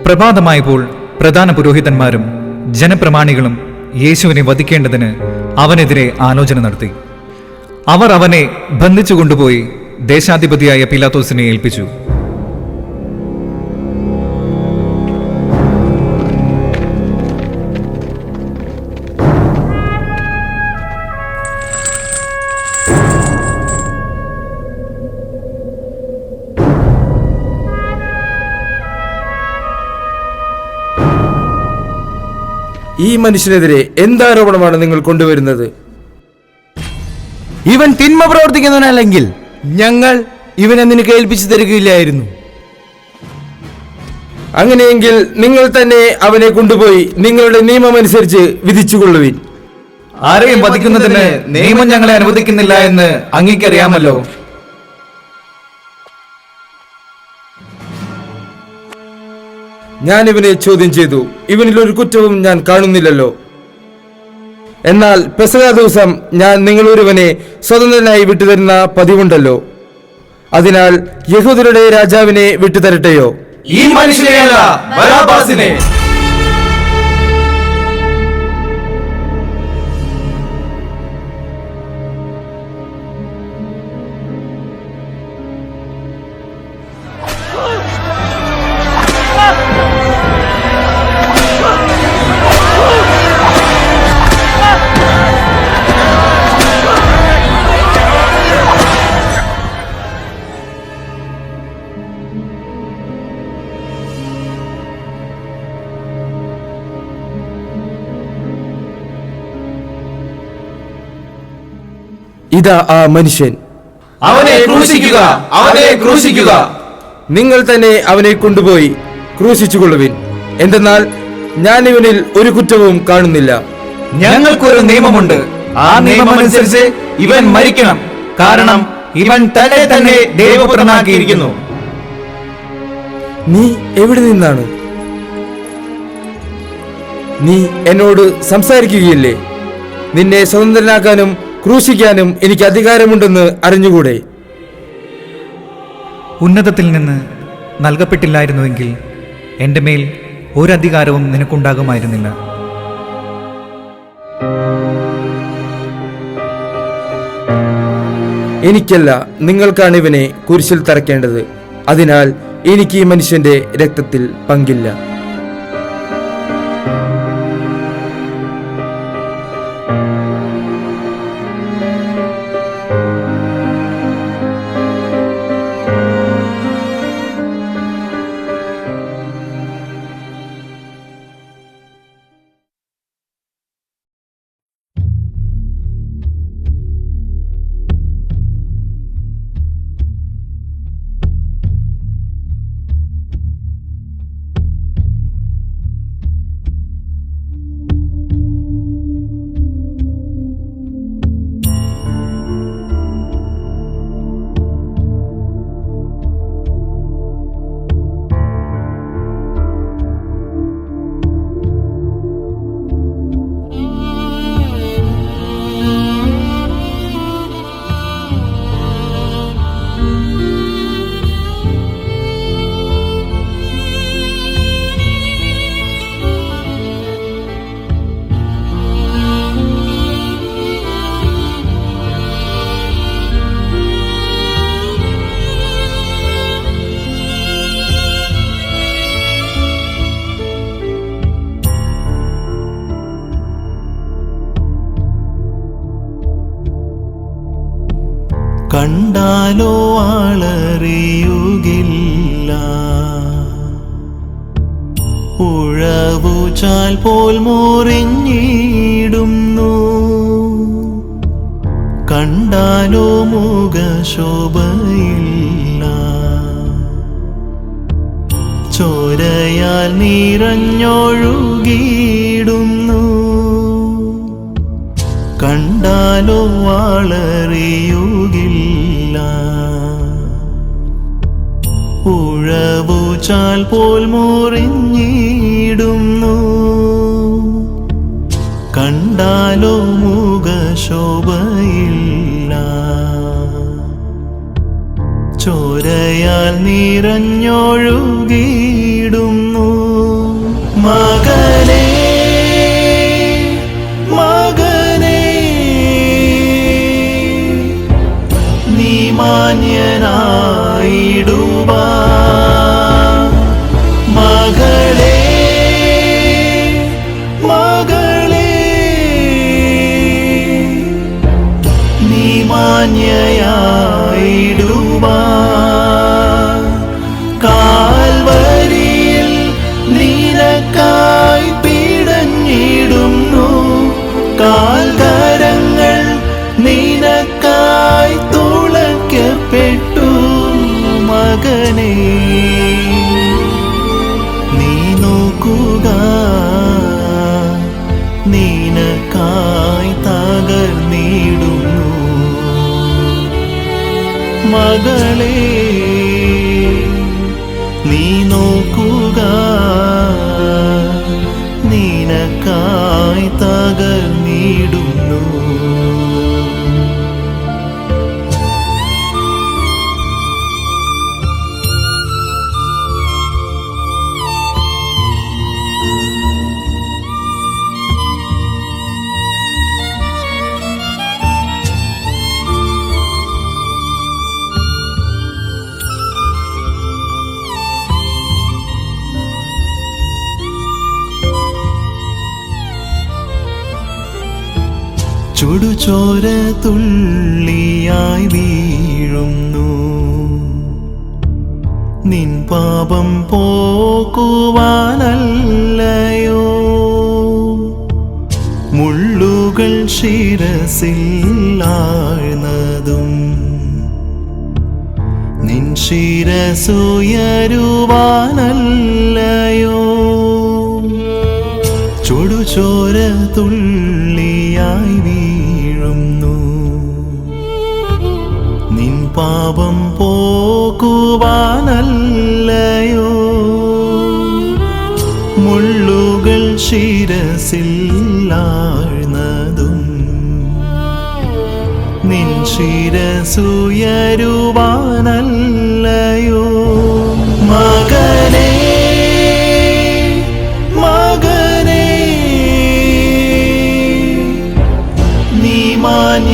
പ്രഭാതമായപ്പോൾ പ്രധാന പുരോഹിതന്മാരും ജനപ്രമാണികളും യേശുവിനെ വധിക്കേണ്ടതിന് അവനെതിരെ ആലോചന നടത്തി. അവർ അവനെ ബന്ധിച്ചു കൊണ്ടുപോയി ദേശാധിപതിയായ പീലാത്തോസിനെ ഏൽപ്പിച്ചു. ഈ മനുഷ്യനെതിരെ എന്താരോപണമാണ് നിങ്ങൾ കൊണ്ടുവരുന്നത്? ഇവൻ തിന്മ പ്രവർത്തിക്കുന്നവനല്ലെങ്കിൽ ഞങ്ങൾ ഇവനെ നിനക്ക് ഏൽപ്പിച്ചു തരികയില്ലായിരുന്നു. അങ്ങനെയെങ്കിൽ നിങ്ങൾ തന്നെ അവനെ കൊണ്ടുപോയി നിങ്ങളുടെ നിയമമനുസരിച്ച് വിധിച്ചുകൊള്ളുവിൻ. ആരെയും വധിക്കുന്നതിന് നിയമം ഞങ്ങളെ അനുവദിക്കുന്നില്ല എന്ന് അങ്ങേക്കറിയാമല്ലോ. ഞാൻ ഇവനെ ചോദ്യം ചെയ്തു, ഇവനിൽ ഒരു കുറ്റവും ഞാൻ കാണുന്നില്ലല്ലോ. എന്നാൽ പെസഹ ദിവസം ഞാൻ നിങ്ങളൊരുവനെ സ്വതന്ത്രനായി വിട്ടുതരുന്ന പതിവുണ്ടല്ലോ. അതിനാൽ യഹൂദരുടെ രാജാവിനെ വിട്ടുതരട്ടെയോ? ഈ മനുഷ്യനെയല്ല, ബരാബാസിനെ. ഇതാ ആ മനുഷ്യൻ. അവനെ ക്രൂശിക്കുക, അവനെ ക്രൂശിക്കുക. നിങ്ങൾ തന്നെ അവനെ കൊണ്ടുപോയി ക്രൂശിച്ചുകൊള്ളുവിൻ. എന്തെന്നാൽ ഞാൻ ഇവനിൽ ഒരു കുറ്റവും കാണുന്നില്ല. ഞങ്ങൾക്കൊരു നിയമമുണ്ട്. ആ നിയമമനുസരിച്ച് ഇവൻ മരിക്കണം. കാരണം ഇവൻ തന്നെ ദൈവപുത്രനാക്കിയിരിക്കുന്നു. നീ എവിടെ നിന്നാണ്? നീ എന്നോട് സംസാരിക്കുകയില്ലേ? നിന്നെ സ്വതന്ത്രനാക്കാനും ക്രൂശിക്കാനും എനിക്ക് അധികാരമുണ്ടെന്ന് അറിഞ്ഞുകൂടെ? ഉന്നതത്തിൽ നിന്ന് നൽകപ്പെട്ടില്ലായിരുന്നുവെങ്കിൽ എൻ്റെ മേൽ ഒരധികാരവും നിനക്കുണ്ടാകുമായിരുന്നില്ല. എനിക്കല്ല, നിങ്ങൾക്കാണ് ഇവനെ കുരിശിൽ തറയ്ക്കേണ്ടത്. അതിനാൽ എനിക്ക് ഈ മനുഷ്യന്റെ രക്തത്തിൽ പങ്കില്ല. കണ്ടാലോ ആളറിയുകില്ല, ഉഴവുചാൽ പോൽ മുറിഞ്ഞിടുന്നു. കണ്ടാലോ മുഖശോഭയില്ല, ചോരയാൽ നിറഞ്ഞൊഴുകിയിടുന്നു. കണ്ടാലോ ആളറിയുകില്ല, ഉഴവുചാൽ പോൽ മുറിഞ്ഞിടുന്നു. കണ്ടാലോ മുഖശോഭയില്ല, ചോരയാൽ നിറഞ്ഞൊഴുകിയിടുന്നു. മകനേ മകനേ നീ മാന്യനായിടുവാൻ മകളേ മകളേ നീ മാന്യയായിടുവാൻ കാൽവരിയിൽ നിനക്കായി പിടഞ്ഞിടുന്നു കാൽകരങ്ങൾ നിനക്കായി തുളയ്ക്കപ്പെട്ടു മകനേ നീ നോക്കുക നിനക്കായി തകർന്നിടുന്നു മകളേ നീ നോക്കുക നിനക്കായി തകർന്നിടുന്നു ചുടുചോര തുള്ളിയായി വീഴുന്നു നിൻ പാപം പോക്കുവാനല്ലയോ മുള്ളുകൾ ശിരസിൽ ആഴ്ന്നതും നിൻ ശിരസുയരുവാനല്ലയോ ചുടുചോര തുള്ളിയായി വീഴുന്നു നിൻ പാപം പോക്കുവാനല്ലയോ മുള്ളുകൾ ശിരസിൽ ആഴ്ന്നതും നിൻ ശിരസുയരുവാനല്ലയോ മകനേ മകനേ നീ മാന്യനായിടുവാൻ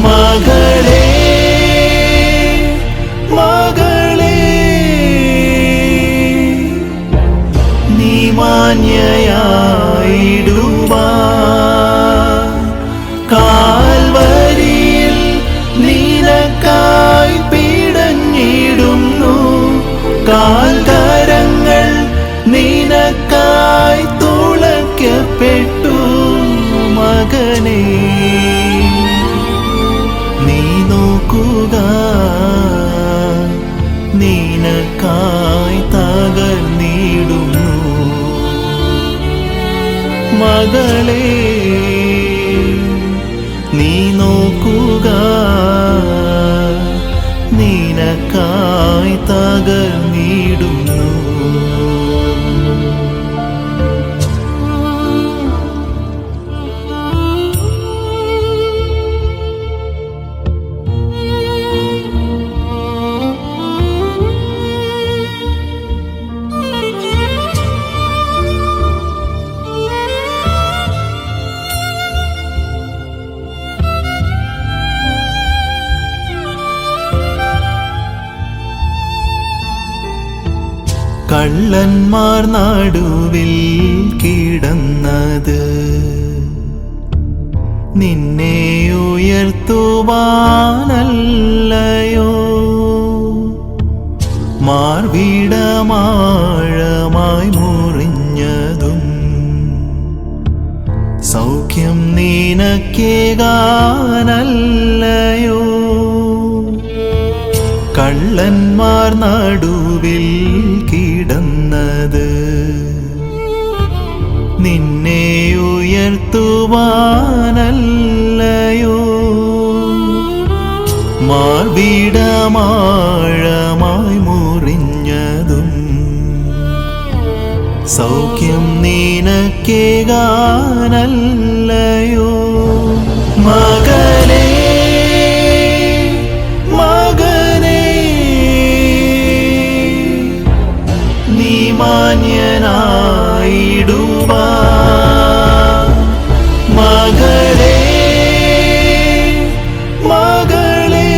മകളേ മകളേ നീ മാന്യയായിടുവാൻ കാൽവരിയിൽ നിനക്കായി പിടഞ്ഞിടുന്നു കാൽകരങ്ങൾ നിനക്കായി തുളയ്ക്കപ്പെട്ടു മകനേ നീ നോക്കുക നിനക്കായി തകർന്നിടുന്നു മകളേ നീ നോക്കുക നിനക്കായി തകർന്നിടുന്നു കള്ളന്മാർ നടുവിൽ കിടന്നത് നിന്നെ ഉയർത്തുവാനല്ലയോ മാർവിടമാഴമായി മുറിഞ്ഞതും സൗഖ്യം നിനക്കേകാനല്ലയോ കള്ളന്മാർ നടുവിൽ കിടന്നത് നിന്നെ ഉയർത്തുവാനല്ലയോ മാർവിടമാഴമായി മുറിഞ്ഞതും സൗഖ്യം നിനക്കേകാനല്ലയോ മകളേ മകനേ മാന്യനായിടുവാൻ. മകളേ മകളേ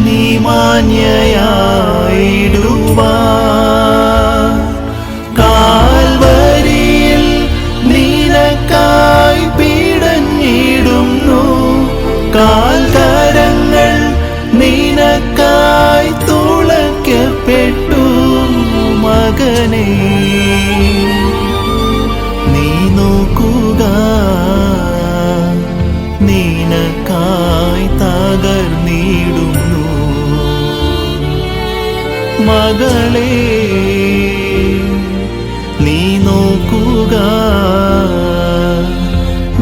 നീ മാന്യയായിടുവാൻ. കാൽവരിയിൽ നിനക്കായി പിടഞ്ഞിടുന്നു. കാൽകരങ്ങൾ നിനക്കായി തുളയ്ക്കപ്പെട്ടു. മകനേ നീ നോക്കുക, നിനക്കായി തകർന്നിടുന്നു. മകളേ നീ നോക്കുക,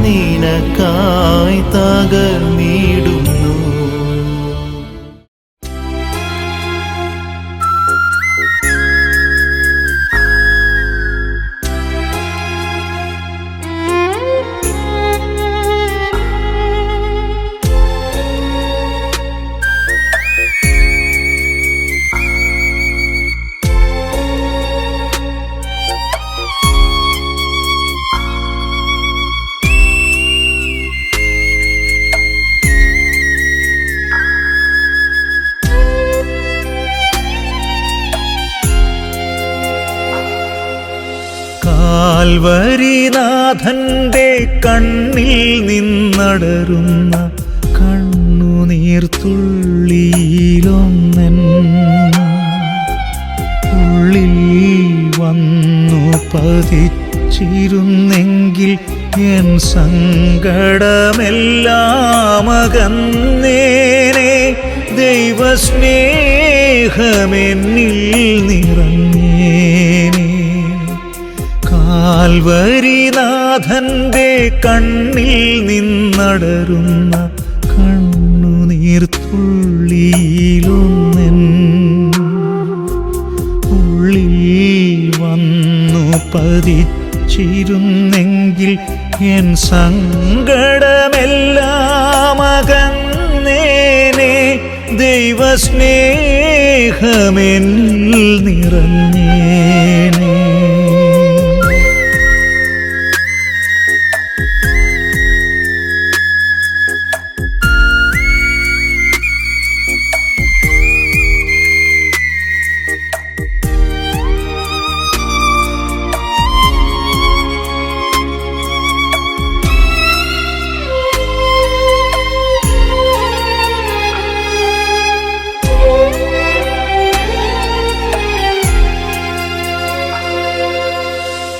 നിനക്കായി തകർന്നിടുന്നു. കാൽവരിനാഥന്റെ കണ്ണിൽ നിന്നടരുന്ന കണ്ണുനീർത്തുള്ളിയിലൊന്നൻ ഉള്ളിൽ വന്നു പതിച്ചിരുന്നെങ്കിൽ എൻ സങ്കടമെല്ലാം അകന്നേനെ. ദൈവസ്നേഹമെന്നിൽ നിറഞ്ഞേനെ. കാൽവരിനാഥന്റെ കണ്ണിൽ നിന്നടരുന്ന കണ്ണുനീർത്തുള്ളിയിലൊന്നൻ ഉള്ളിൽ വന്നു പതിച്ചിരുന്നെങ്കിൽ എൻ സങ്കടമെല്ലാം അകന്നേനെ. ദൈവസ്നേഹമെന്നിൽ നിറഞ്ഞേനെ.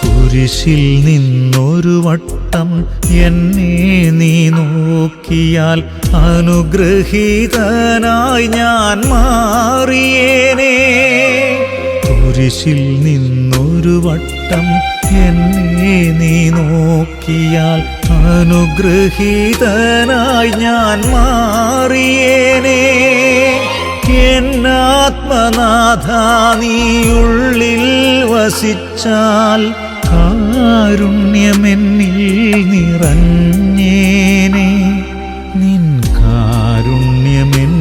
കുരിശിൽ നിന്നൊരു വട്ടം എന്നെ നീ നോക്കിയാൽ അനുഗ്രഹീതനായി ഞാൻ മാറിയേനെ. കുരിശിൽ നിന്നൊരു വട്ടം എന്നെ നീ നോക്കിയാൽ അനുഗ്രഹീതനായി ഞാൻ മാറിയേനെ. എന്നാത്മനാഥ നീ ഉള്ളിൽ വസിച്ചാൽ കാരുണ്യമെന്നിൽ നിറഞ്ഞേനെ. നിൻ കാരുണ്യമെന്നിൽ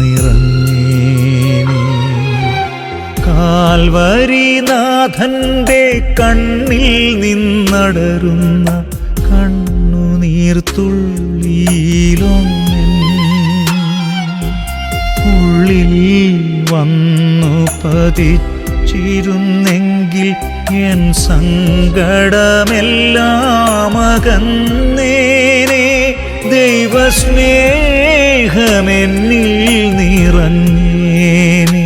നിറഞ്ഞേനെ. കാൽവരിനാഥന്റെ കണ്ണിൽ നിന്നടരുന്ന കണ്ണുനീർത്തുള്ളിയിലൊന്നൻ ഉള്ളിൽ വന്നു പതിച്ചിരുന്നെങ്കിൽ എൻ സങ്കടമെല്ലാം അകന്നേനെ. ദൈവസ്നേഹമെന്നിൽ നിറഞ്ഞേനെ.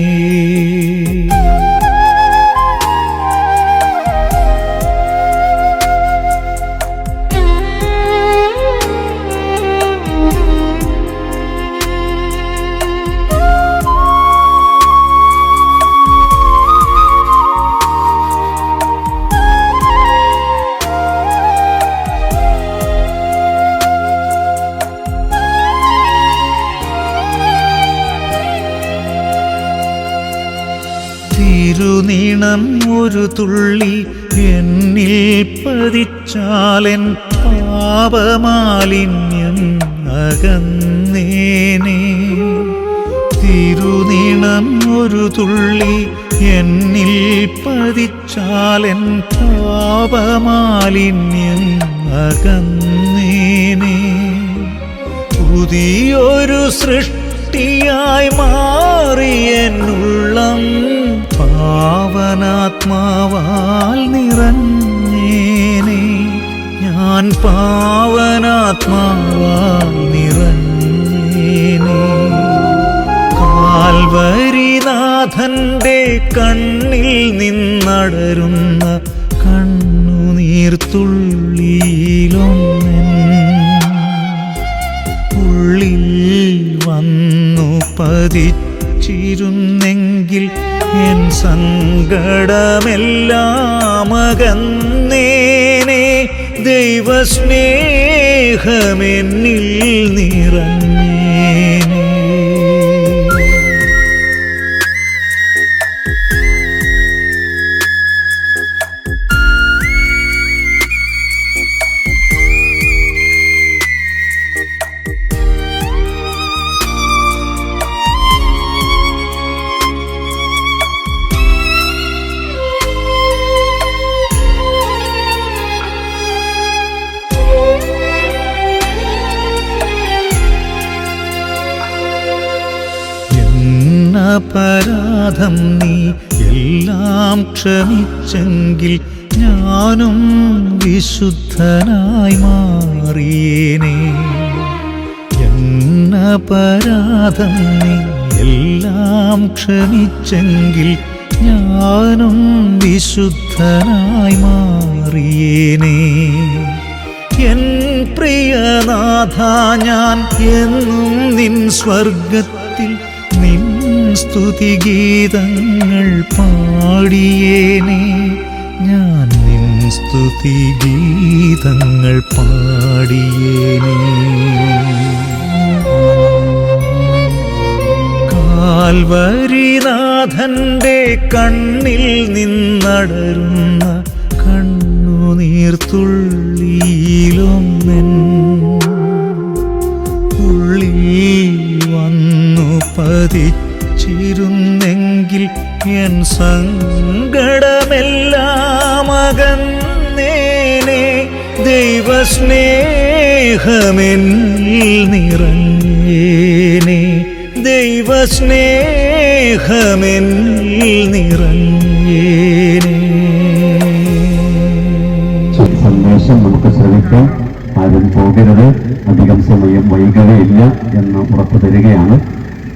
തിരുനീണം ഒരു തുള്ളി എന്നിൽ പതിച്ചാലെൻ പാപമാലിന്യം അകന്നേനെ. തിരുനീണം ഒരു തുള്ളി എന്നിൽ പതിച്ചാലെൻ പാപമാലിന്യം അകന്നേനെ. പുതിയൊരു സൃഷ്ടിയായി മാറിയെന്നുള്ളം പാവനാത്മാവാൽ നിറഞ്ഞേനെ. ഞാൻ പാവനാത്മാവാൽ നിറഞ്ഞേനെ. കാൽവരിനാഥന്റെ കണ്ണിൽ നിന്നടരുന്ന കണ്ണുനീർത്തുള്ളിയിലൊന്നെൻ ഉള്ളിൽ വന്നു പതിച്ചിരുന്നെങ്കിൽ എൻ സങ്കടമെല്ലാം അകന്നേനെ. ദൈവസ്നേഹമെന്നിൽ നിറഞ്ഞേനെ. അപരാധം നീ എല്ലാം ക്ഷമിച്ചെങ്കിൽ ഞാനും വിശുദ്ധനായി മാറിയേനെ. എന്നപരാധം നീ എല്ലാം ക്ഷമിച്ചെങ്കിൽ ഞാനും വിശുദ്ധനായി മാറിയേനെ. എൻ പ്രിയനാഥ, ഞാൻ എന്നും നിൻ സ്വർഗത്തിൽ നിൻ സ്തുതിഗീതങ്ങൾ പാടിയേനെ. ഞാൻ നിൻ സ്തുതിഗീതങ്ങൾ പാടിയേനെ. കാൽവരിനാഥന്റെ കണ്ണിൽ നിന്നടരുന്ന കണ്ണുനീർത്തുള്ളിയിലൊന്നെൻ ഉള്ളിൽ വന്നു പതിച്ചിരുന്നെങ്കിൽ എൻ സങ്കടമെല്ലാം അകന്നേനെ. ദൈവസ്നേഹമെന്നിൽ നിറഞ്ഞേനെ. ദൈവസ്നേഹമെന്നിൽ നിറഞ്ഞേനെ. സന്ദേശം നമുക്ക് ശ്രമിക്കാം. ആരും പോകരുത്, അധികം സമയം വൈകുകയില്ല എന്ന് ഉറപ്പു തരികയാണ്.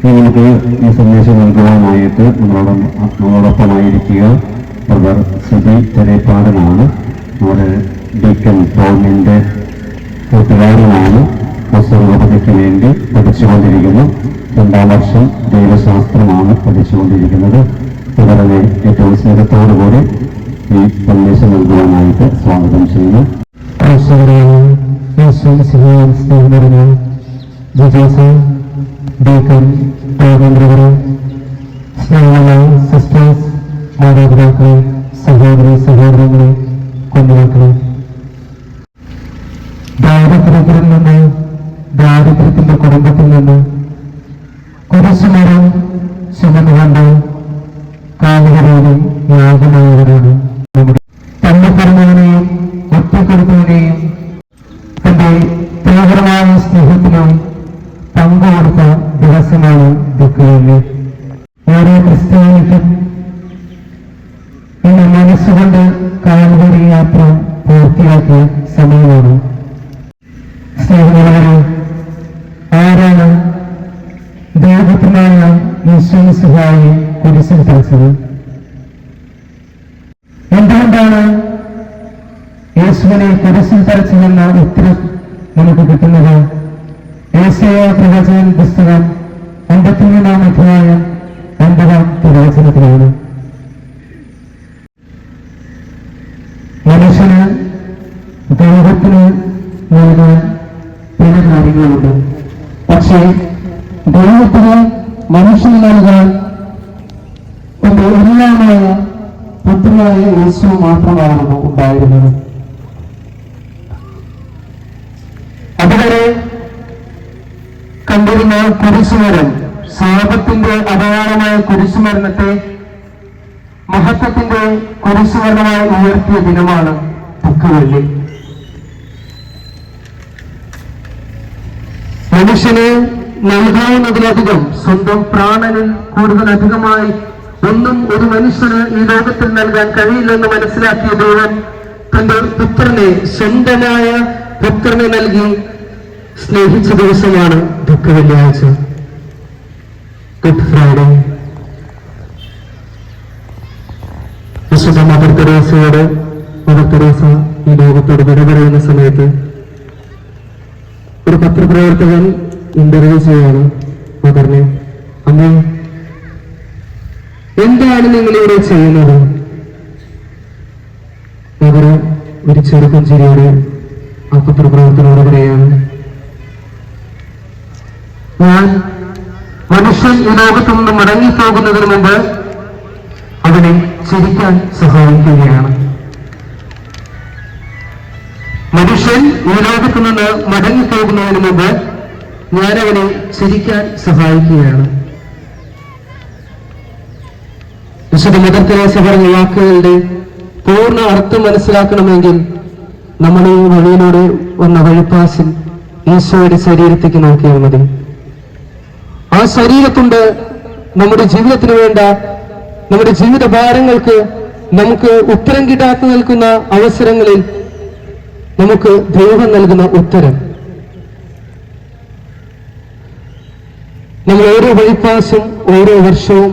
നമുക്ക് ഈ സന്ദേശം നൽകുവാനായിട്ട് നമ്മളോടൊപ്പമായിരിക്കുക ബ്രദർ സിബി തെരേപ്പാടനാണ്. നമ്മുടെ ഡീക്കൻ ടോമിൻ്റെ കൂട്ടുകാരനാണ്. പുസ്തകോപതിക്ക് വേണ്ടി പഠിച്ചുകൊണ്ടിരിക്കുന്നു. 2ാം വർഷം ദൈവശാസ്ത്രമാണ് പഠിച്ചുകൊണ്ടിരിക്കുന്നത്. തുടർന്ന് ഏറ്റവും സ്നേഹത്തോടുകൂടി ഈ സന്ദേശം നൽകുവാനായിട്ട് സ്വാഗതം ചെയ്യുന്നു. സിസ്റ്റേഴ്സ്, മാതാപിതാക്കളെ, സഹോദരി സഹോദരങ്ങളെ, കുഞ്ഞുമക്കളെ, ദാരിദ്ര്യത്തിൽ നിന്ന്, ദാരിദ്ര്യത്തിന്റെ കുടുംബത്തിൽ നിന്ന് കുരിശുമരം ചുമന്നുകൊണ്ട് കാലുകളിലും യാഗമായവരാണ് നമ്മുടെ തന്നെപ്പെടുന്നതിനെയും ഒറ്റപ്പെടുത്തുന്നതിനെയും തന്റെ തീവ്രമായ സ്നേഹത്തിനും പങ്കുകൊടുത്ത ദിവസമാണ് ദുഃഖവെള്ളി. ഓരോ ക്രിസ്ത്യാനിക്കും ഇന്ന് മനസ്സുകൊണ്ട് കാൽവരി യാത്ര പൂർത്തിയാക്കിയ സമയമാണ്. സ്നേഹിതരെ, ആരാണ് ദൈവത്തിനായ ഈശോമിശിഹായെ കുരിശിൽ തറച്ചത്? എന്തുകൊണ്ടാണ് യേശുവിനെ കുരിശിൽ തറച്ചതെന്ന ഉത്തരം നമുക്ക് കിട്ടുന്നത് യേശയ്യാ പ്രവചന പുസ്തകം 53-ാം അധ്യായം 9-ാം തിരുവചനത്തിലാണ്. മനുഷ്യന് ദൈവത്തിന് നൽകാൻ പല കാര്യങ്ങളുണ്ട്. പക്ഷേ ദൈവത്തിന് മനുഷ്യന് നൽകാൻ തന്റെ എല്ലാമായ പുത്രനായ യേശു മാത്രമായിരുന്നു ഉണ്ടായിരുന്നത്. അതുവരെ കണ്ടിരുന്ന കുരിശുമരം ശാപത്തിന്റെ അടയാളമായ കുരിശുമരണത്തെ മഹത്വത്തിന്റെ കുരിശുമരണമായി ഉയർത്തിയ ദിനമാണ് ദുഃഖവെള്ളി. മനുഷ്യന് നൽകാവുന്നതിലധികം സ്വന്തം പ്രാണനിൽ കൂടുതലധികമായി ഒന്നും ഒരു മനുഷ്യന് ഈ ലോകത്തിൽ നൽകാൻ കഴിയില്ലെന്ന് മനസ്സിലാക്കിയ ദൈവം തന്റെ പുത്രനെ, സ്വന്തമായ പുത്രനെ നൽകി സ്നേഹിച്ച ദിവസമാണ് ദുഃഖവെള്ളിയാഴ്ച, ഗുഡ് ഫ്രൈഡേ. വിശുദ്ധ മദർ തെരേസയോട് മദർ തെരേസ ഈ ലോകത്തോട് വിട പറയുന്ന സമയത്ത് ഒരു പത്രപ്രവർത്തകൻ ഇന്റർവ്യൂ ചെയ്യാണ് മദറിനെ. അമ്മേ, എന്താണ് നിങ്ങളിവിടെ ചെയ്യുന്നത്? മദർ ഒരു ചെറുക്കൻ ചിരിയോടെ ആ പത്രപ്രവർത്തകനോട് പറയാണ്, ഞാൻ മനുഷ്യൻ ഈ ലോകത്തു നിന്ന് മടങ്ങിപ്പോകുന്നതിന് മുമ്പ് അവനെ ചിരിക്കാൻ സഹായിക്കുകയാണ്. മനുഷ്യൻ ഈ ലോകത്തു നിന്ന് മടങ്ങിപ്പോകുന്നതിന് മുമ്പ് ഞാൻ അവനെ ചിരിക്കാൻ സഹായിക്കുകയാണ്. വിശുദ്ധ മദർ തെരേസ പറഞ്ഞ വാക്കുകളുടെ പൂർണ്ണ അർത്ഥം മനസ്സിലാക്കണമെങ്കിൽ നമ്മൾ ഈ വഴിയിലൂടെ വന്ന വഴിപ്പാസിൽ ഈശോയുടെ ശരീരത്തേക്ക് നോക്കിയാൽ മതി. ആ ശരീരത്തുണ്ട് നമ്മുടെ ജീവിതത്തിന് വേണ്ട, നമ്മുടെ ജീവിത ഭാരങ്ങൾക്ക് നമുക്ക് ഉത്തരം കിട്ടാത്ത നിൽക്കുന്ന അവസരങ്ങളിൽ നമുക്ക് ദൈവം നൽകുന്ന ഉത്തരം. നമ്മൾ ഓരോ വഴിപ്പാസും ഓരോ വർഷവും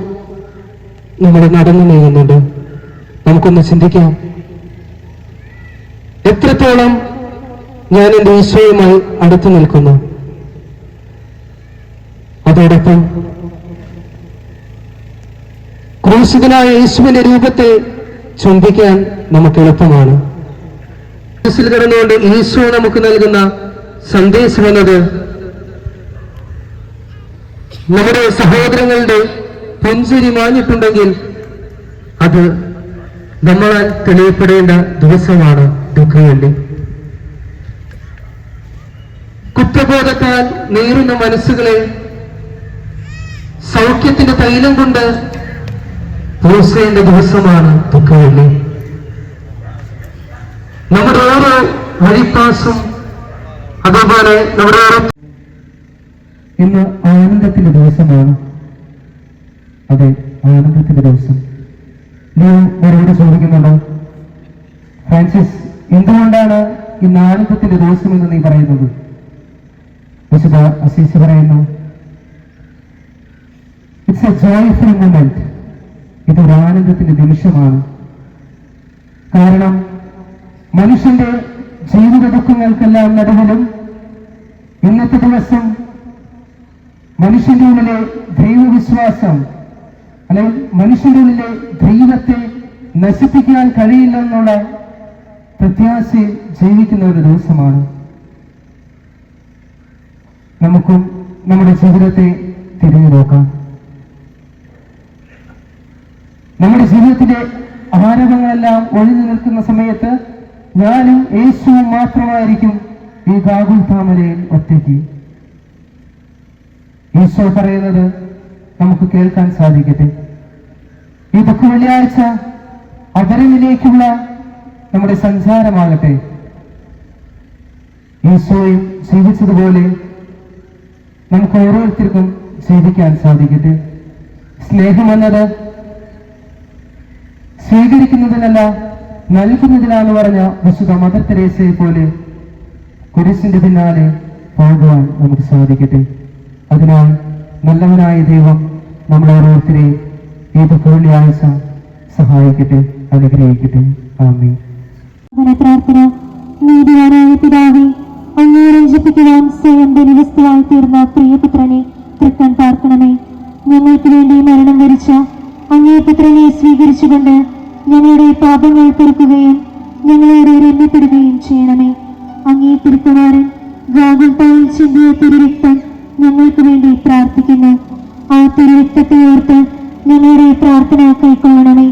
നമ്മൾ നടന്നു നീങ്ങുന്നുണ്ട്. നമുക്കൊന്ന് ചിന്തിക്കാം, എത്രത്തോളം ഞാൻ എൻ്റെ ഈശോയുമായി അടുത്തു നിൽക്കുന്നു. അതോടൊപ്പം ക്രൂശിതനായ യേശുവിന്റെ രൂപത്തെ ചുംബിക്കാൻ നമുക്ക് എളുപ്പമാണ്. ക്രൂശിൽ കിടന്നുകൊണ്ട് ഈശോ നമുക്ക് നൽകുന്ന സന്ദേശം എന്നത് നമ്മുടെ സഹോദരങ്ങളുടെ പുഞ്ചിരി മാഞ്ഞിട്ടുണ്ടെങ്കിൽ അത് നമ്മളാൽ തെളിയപ്പെടേണ്ട ദിവസമാണ് ദുഃഖവെള്ളി. കുറ്റബോധത്താൽ നീറുന്ന മനസ്സുകളെ സൗഖ്യത്തിന്റെ തൈലം കൊണ്ട് പൂശേണ്ട ദിവസമാണ് ദുഃഖവെള്ളി. നമ്മുടെ ഓരോ വഴിപ്പാസും അതുപോലെ നമ്മുടെ ഓരോ ഇന്ന് ആനന്ദത്തിന്റെ ദിവസമാണ്. അതെ, ആനന്ദത്തിന്റെ ദിവസം. നീ എന്നോട് ചോദിക്കുന്നുണ്ടോ, ഫ്രാൻസിസ്, എന്തുകൊണ്ടാണ് ഇന്ന് ആനന്ദത്തിന്റെ ദിവസം എന്ന് നീ പറയുന്നത്? വിശുദ്ധ അസീസി പറയുന്നു, ഇറ്റ്സ് എ ജോയ്ഫുൾ മൊമെന്റ്. ഇതൊരു ആനന്ദത്തിന്റെ നിമിഷമാണ്. കാരണം മനുഷ്യന്റെ ജീവിത ദുഃഖങ്ങൾക്കെല്ലാം നടുവിലും ഇന്നത്തെ ദിവസം മനുഷ്യന്റെ ഉള്ളിലെ ദൈവവിശ്വാസം അല്ലെങ്കിൽ മനുഷ്യന്റെ ഉള്ളിലെ ദൈവത്തെ നശിപ്പിക്കാൻ കഴിയില്ലെന്നുള്ള പ്രത്യാശയിൽ ജീവിക്കുന്ന ഒരു ദിവസമാണ്. നമുക്കും നമ്മുടെ ജീവിതത്തെ തിരിഞ്ഞു നോക്കാം. നമ്മുടെ ജീവിതത്തിലെ ആരവങ്ങളെല്ലാം ഒഴിഞ്ഞു നിൽക്കുന്ന സമയത്ത് ഞാനും യേശുവും മാത്രമായിരിക്കും ഈ ഗാഗുൽത്താമലയിൽ ഒറ്റയ്ക്ക്. ഈശോ പറയുന്നത് നമുക്ക് കേൾക്കാൻ സാധിക്കട്ടെ. ഈ ദുഃഖ വെള്ളിയാഴ്ച അപരനിലേക്കുള്ള നമ്മുടെ സഞ്ചാരമാകട്ടെ. ഈശോയും ജീവിച്ചതുപോലെ നമുക്ക് ഓരോരുത്തർക്കും ജീവിക്കാൻ സാധിക്കട്ടെ. സ്നേഹമെന്നത് സ്വീകരിക്കുന്നതിനല്ല നൽകുന്നതിനാന്ന് പറഞ്ഞ വിശുദ്ധ മദർ തെരേസയെ പോലെ കുരിശിന്റെ പിന്നാലെ പോകുവാൻ നമുക്ക് സാധിക്കട്ടെ. അതിനാൽ നല്ലവനായ ദൈവം നമ്മളെ ഓരോരുത്തരെയും ഈ വെള്ളിയാഴ്ച സഹായിക്കട്ടെ, അനുഗ്രഹിക്കട്ടെ. ആമേൻ. പ്രാർത്ഥന. നീതിവാനായ പിതാവേ, അങ്ങേ രഞ്ജിപ്പിക്കുവാൻ സ്വയം ബലിവസ്തുവായി തീർന്ന പ്രിയപുത്രനെ തൃക്കൺ പാർക്കണമേ. ഞങ്ങൾക്ക് വേണ്ടി മരണം വരിച്ച അങ്ങേ പുത്രനെ സ്വീകരിച്ചുകൊണ്ട് ഞങ്ങളുടെ പാപങ്ങൾ പൊറുക്കുകയും ഞങ്ങളോട് രമ്യപ്പെടുകയും ചെയ്യണമേ. അങ്ങേ തിരുക്കുമാരൻ ഗാഗുൽത്തായിൽ ചിന്തിയ തിരുരക്തം ഞങ്ങൾക്ക് വേണ്ടി പ്രാർത്ഥിക്കുന്നു. ആ തിരുരക്തത്തെ ഓർത്ത് ഞങ്ങളുടെ പ്രാർത്ഥന കൈക്കൊള്ളണമേ.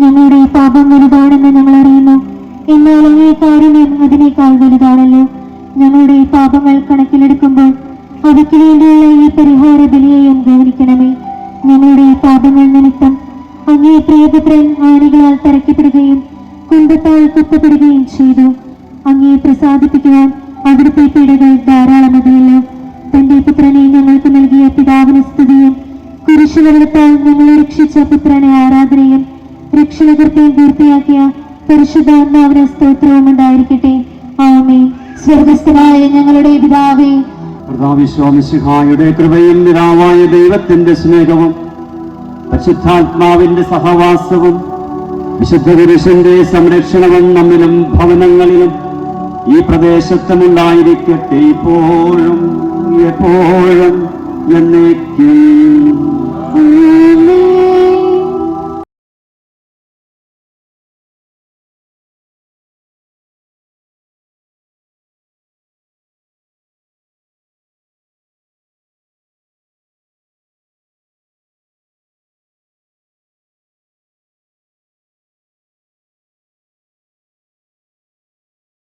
ഞങ്ങളുടെ പാപം വലുതാണെന്ന് ഞങ്ങൾ അറിയുന്നു, എന്നാൽ അങ്ങേ കാരുണ്യം അതിനേക്കാൾ വലുതാണല്ലോ. ഞങ്ങളുടെ പാപങ്ങൾ കണക്കിലെടുക്കുമ്പോൾ അവയ്ക്ക് വേണ്ടിയുള്ള ഈ പരിഹാര ബലിയെയും ഗൗനിക്കണം. പാപങ്ങൾ നിമിത്തം അങ്ങേ പ്രിയപുത്രൻ ആണികളാൽ തറയ്ക്കപ്പെടുകയും കുന്തത്താൽ കുത്തപ്പെടുകയും ചെയ്തു. അങ്ങേ പ്രസാദിപ്പിക്കുവാൻ അവിടുത്തെ പീഡകൾ ധാരാളമതിയല്ലോ. തന്റെ പുത്രനെ ഞങ്ങൾക്ക് നൽകിയ പിതാവിന് സ്തുതിയും കുരിശുമരണത്താൽ ഞങ്ങളെ രക്ഷിച്ച പുത്രനെ ആരാധനയും രക്ഷണകർത്തെ പൂർത്തിയാക്കിയ പരിശുദ്ധാത്മാവിന് സ്തോത്രവും ഉണ്ടായിരിക്കട്ടെ. ആമേൻ. സ്വർഗസ്ഥനായ ഞങ്ങളുടെ പിതാവേ, കർത്താവിശ്വാമിശിഹായുടെ കൃപയും പിതാവായ ദൈവത്തിന്റെ സ്നേഹവും പരിശുദ്ധാത്മാവിന്റെ സഹവാസവും വിശുദ്ധ പുരുഷന്റെ സംരക്ഷണവും നമ്മിലും ഭവനങ്ങളിലും ഈ പ്രദേശത്തും ഉണ്ടായിരിക്കട്ടെ, ഇപ്പോഴും എപ്പോഴും എന്നേക്കും.